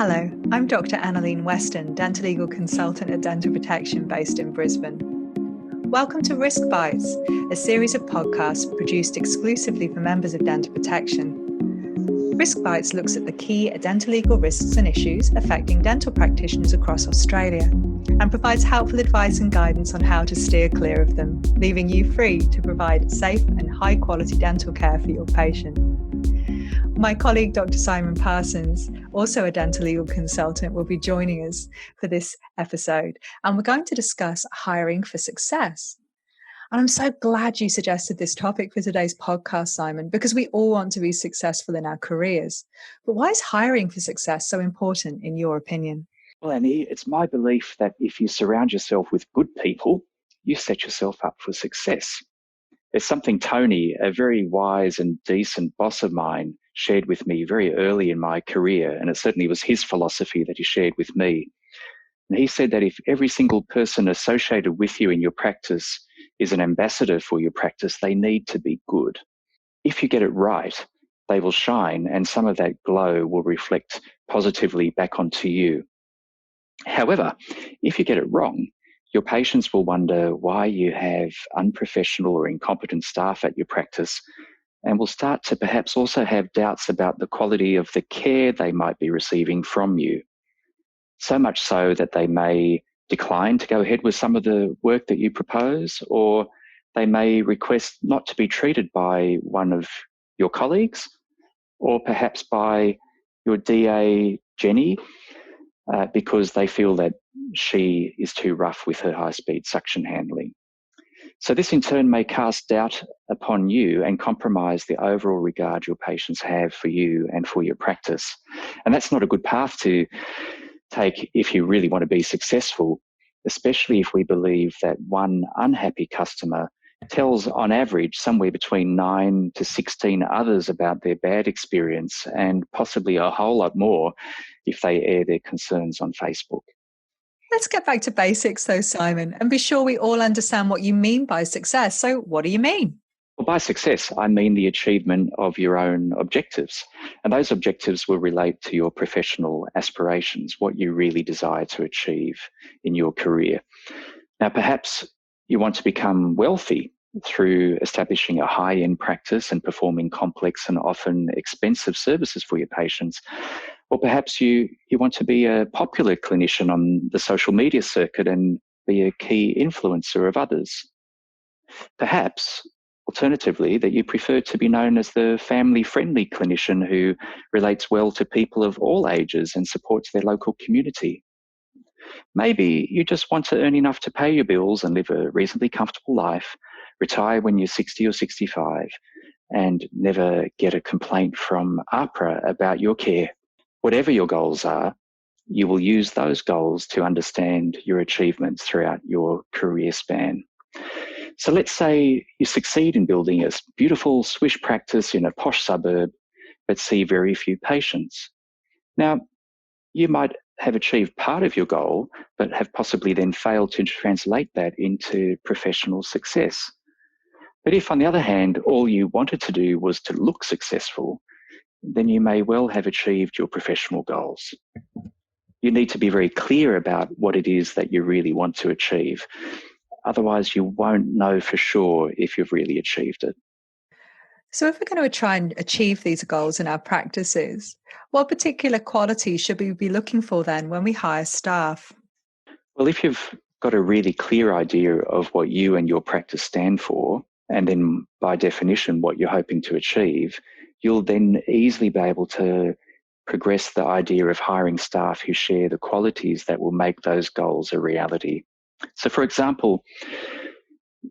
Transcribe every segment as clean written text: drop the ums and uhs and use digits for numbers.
Hello, I'm Dr. Annalene Weston, dental legal consultant at Dental Protection based in Brisbane. Welcome to Risk Bites, a series of podcasts produced exclusively for members of Dental Protection. Risk Bites looks at the key dental legal risks and issues affecting dental practitioners across Australia and provides helpful advice and guidance on how to steer clear of them, leaving you free to provide safe and high-quality dental care for your patient. My colleague, Dr. Simon Parsons, also a dental legal consultant, will be joining us for this episode, and we're going to discuss hiring for success. And I'm so glad you suggested this topic for today's podcast, Simon, because we all want to be successful in our careers. But why is hiring for success so important, in your opinion? Well, Annie, it's my belief that if you surround yourself with good people, you set yourself up for success. It's something Tony, a very wise and decent boss of mine, shared with me very early in my career, and it certainly was his philosophy that he shared with me. And he said that if every single person associated with you in your practice is an ambassador for your practice, they need to be good. If you get it right, they will shine, and some of that glow will reflect positively back onto you. However, if you get it wrong, your patients will wonder why you have unprofessional or incompetent staff at your practice, and will start to perhaps also have doubts about the quality of the care they might be receiving from you. So much so that they may decline to go ahead with some of the work that you propose, or they may request not to be treated by one of your colleagues, or perhaps by your DA, Jenny, because they feel that she is too rough with her high-speed suction handling. So this in turn may cast doubt upon you and compromise the overall regard your patients have for you and for your practice. And that's not a good path to take if you really want to be successful, especially if we believe that one unhappy customer tells on average somewhere between 9 to 16 others about their bad experience, and possibly a whole lot more if they air their concerns on Facebook. Let's get back to basics though, Simon, and be sure we all understand what you mean by success. So what do you mean? Well, by success, I mean the achievement of your own objectives. And those objectives will relate to your professional aspirations, what you really desire to achieve in your career. Now, perhaps you want to become wealthy through establishing a high-end practice and performing complex and often expensive services for your patients. Or perhaps you want to be a popular clinician on the social media circuit and be a key influencer of others. Perhaps, alternatively, that you prefer to be known as the family-friendly clinician who relates well to people of all ages and supports their local community. Maybe you just want to earn enough to pay your bills and live a reasonably comfortable life, retire when you're 60 or 65, and never get a complaint from AHPRA about your care. Whatever your goals are, you will use those goals to understand your achievements throughout your career span. So let's say you succeed in building a beautiful swish practice in a posh suburb, but see very few patients. Now, you might have achieved part of your goal, but have possibly then failed to translate that into professional success. But if, on the other hand, all you wanted to do was to look successful, then you may well have achieved your professional goals. You need to be very clear about what it is that you really want to achieve. Otherwise, you won't know for sure if you've really achieved it. So if we're going to try and achieve these goals in our practices, what particular qualities should we be looking for then when we hire staff? Well, if you've got a really clear idea of what you and your practice stand for, and then by definition what you're hoping to achieve, you'll then easily be able to progress the idea of hiring staff who share the qualities that will make those goals a reality. So, for example,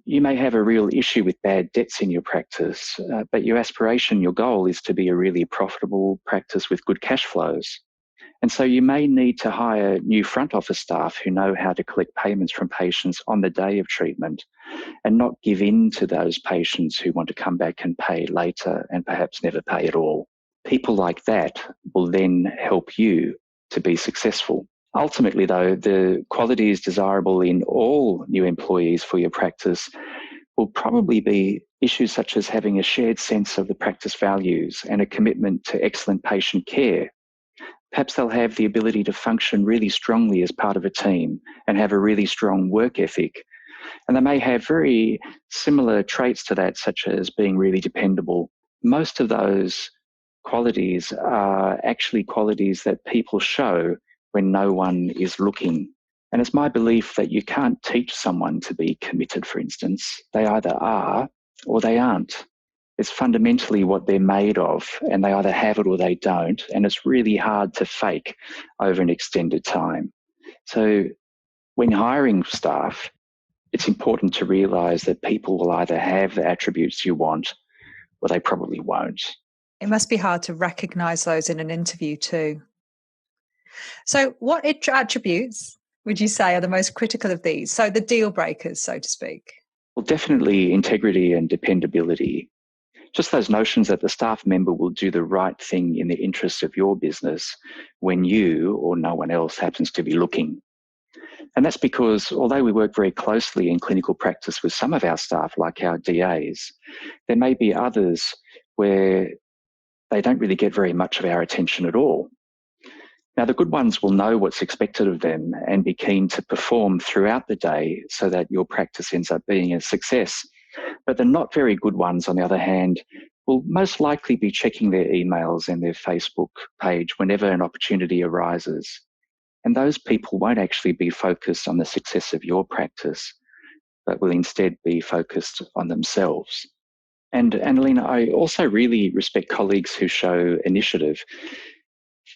you may have a real issue with bad debts in your practice, but your aspiration, your goal is to be a really profitable practice with good cash flows. And so you may need to hire new front office staff who know how to collect payments from patients on the day of treatment and not give in to those patients who want to come back and pay later and perhaps never pay at all. People like that will then help you to be successful. Ultimately, though, the qualities desirable in all new employees for your practice will probably be issues such as having a shared sense of the practice values and a commitment to excellent patient care. Perhaps they'll have the ability to function really strongly as part of a team and have a really strong work ethic. And they may have very similar traits to that, such as being really dependable. Most of those qualities are actually qualities that people show when no one is looking. And it's my belief that you can't teach someone to be committed, for instance. They either are or they aren't. It's fundamentally what they're made of, and they either have it or they don't. And it's really hard to fake over an extended time. So when hiring staff, it's important to realize that people will either have the attributes you want or they probably won't. It must be hard to recognize those in an interview too. So what attributes would you say are the most critical of these? So the deal breakers, so to speak. Well, definitely integrity and dependability. Just those notions that the staff member will do the right thing in the interests of your business when you or no one else happens to be looking. And that's because although we work very closely in clinical practice with some of our staff, like our DAs, there may be others where they don't really get very much of our attention at all. Now, the good ones will know what's expected of them and be keen to perform throughout the day so that your practice ends up being a success. But the not very good ones, on the other hand, will most likely be checking their emails and their Facebook page whenever an opportunity arises. And those people won't actually be focused on the success of your practice, but will instead be focused on themselves. And Annalena, I also really respect colleagues who show initiative.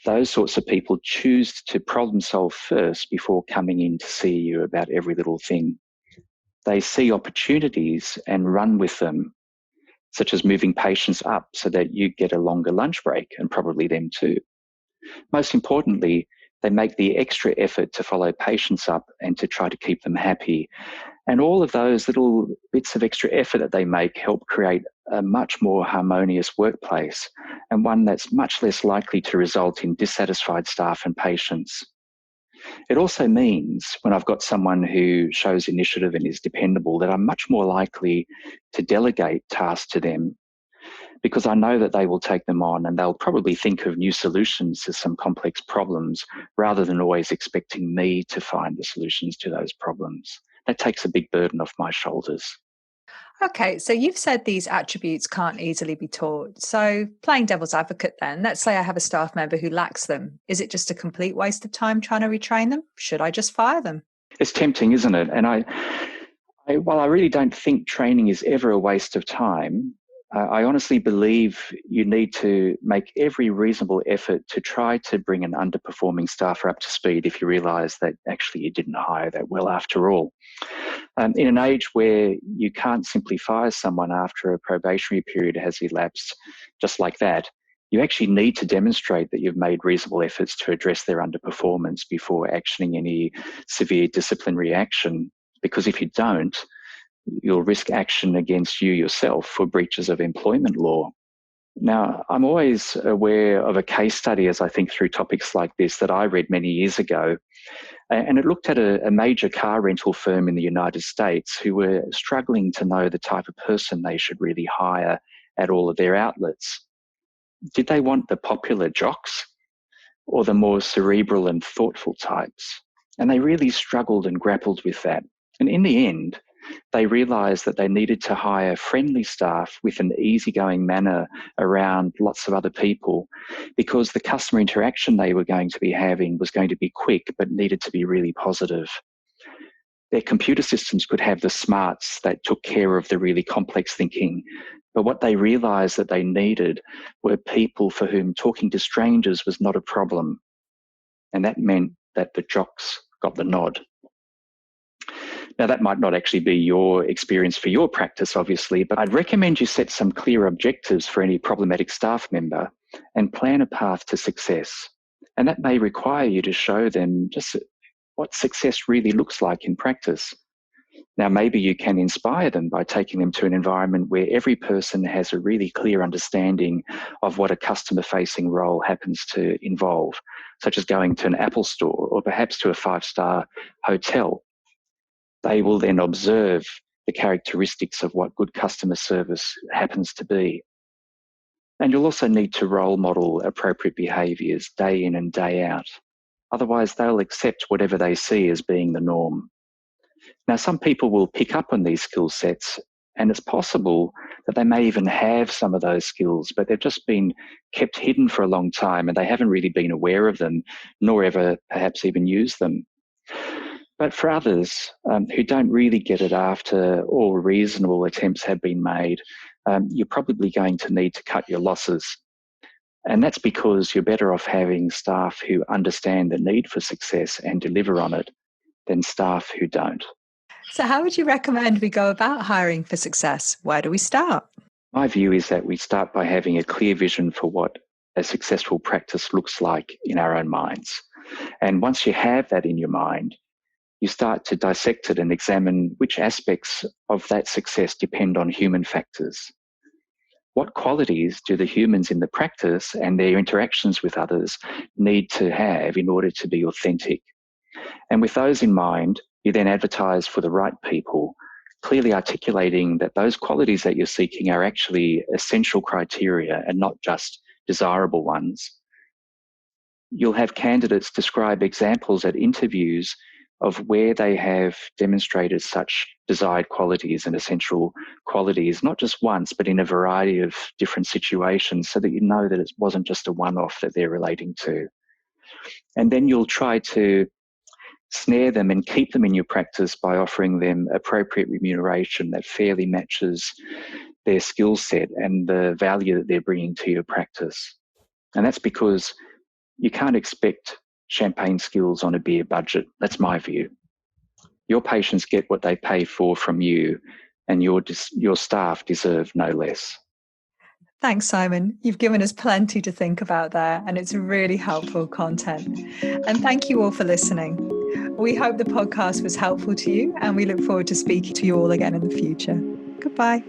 Those sorts of people choose to problem solve first before coming in to see you about every little thing. They see opportunities and run with them, such as moving patients up so that you get a longer lunch break, and probably them too. Most importantly, they make the extra effort to follow patients up and to try to keep them happy. And all of those little bits of extra effort that they make help create a much more harmonious workplace, and one that's much less likely to result in dissatisfied staff and patients. It also means when I've got someone who shows initiative and is dependable, that I'm much more likely to delegate tasks to them, because I know that they will take them on and they'll probably think of new solutions to some complex problems rather than always expecting me to find the solutions to those problems. That takes a big burden off my shoulders. Okay, so you've said these attributes can't easily be taught. So, playing devil's advocate then, let's say I have a staff member who lacks them. Is it just a complete waste of time trying to retrain them? Should I just fire them? It's tempting, isn't it? And while I really don't think training is ever a waste of time, I honestly believe you need to make every reasonable effort to try to bring an underperforming staffer up to speed if you realise that actually you didn't hire that well after all. In an age where you can't simply fire someone after a probationary period has elapsed just like that, you actually need to demonstrate that you've made reasonable efforts to address their underperformance before actioning any severe disciplinary action. Because if you don't, you'll risk action against you yourself for breaches of employment law. Now, I'm always aware of a case study as I think through topics like this that I read many years ago. And it looked at a major car rental firm in the United States who were struggling to know the type of person they should really hire at all of their outlets. Did they want the popular jocks or the more cerebral and thoughtful types? And they really struggled and grappled with that. And in the end, they realised that they needed to hire friendly staff with an easygoing manner around lots of other people, because the customer interaction they were going to be having was going to be quick but needed to be really positive. Their computer systems could have the smarts that took care of the really complex thinking, but what they realised that they needed were people for whom talking to strangers was not a problem. And that meant that the jocks got the nod. Now, that might not actually be your experience for your practice, obviously, but I'd recommend you set some clear objectives for any problematic staff member and plan a path to success. And that may require you to show them just what success really looks like in practice. Now, maybe you can inspire them by taking them to an environment where every person has a really clear understanding of what a customer-facing role happens to involve, such as going to an Apple store or perhaps to a 5-star hotel. They will then observe the characteristics of what good customer service happens to be. And you'll also need to role model appropriate behaviours day in and day out. Otherwise, they'll accept whatever they see as being the norm. Now, some people will pick up on these skill sets, and it's possible that they may even have some of those skills, but they've just been kept hidden for a long time and they haven't really been aware of them, nor ever perhaps even used them. But for others who don't really get it after all reasonable attempts have been made, you're probably going to need to cut your losses. And that's because you're better off having staff who understand the need for success and deliver on it than staff who don't. So how would you recommend we go about hiring for success? Where do we start? My view is that we start by having a clear vision for what a successful practice looks like in our own minds. And once you have that in your mind, you start to dissect it and examine which aspects of that success depend on human factors. What qualities do the humans in the practice and their interactions with others need to have in order to be authentic? And with those in mind, you then advertise for the right people, clearly articulating that those qualities that you're seeking are actually essential criteria and not just desirable ones. You'll have candidates describe examples at interviews of where they have demonstrated such desired qualities and essential qualities, not just once, but in a variety of different situations, so that you know that it wasn't just a one-off that they're relating to. And then you'll try to snare them and keep them in your practice by offering them appropriate remuneration that fairly matches their skill set and the value that they're bringing to your practice. And that's because you can't expect champagne skills on a beer budget. That's my view. Your patients get what they pay for from you, and your staff deserve no less. Thanks, Simon. You've given us plenty to think about there, and it's really helpful content. And thank you all for listening. We hope the podcast was helpful to you, and we look forward to speaking to you all again in the future. Goodbye.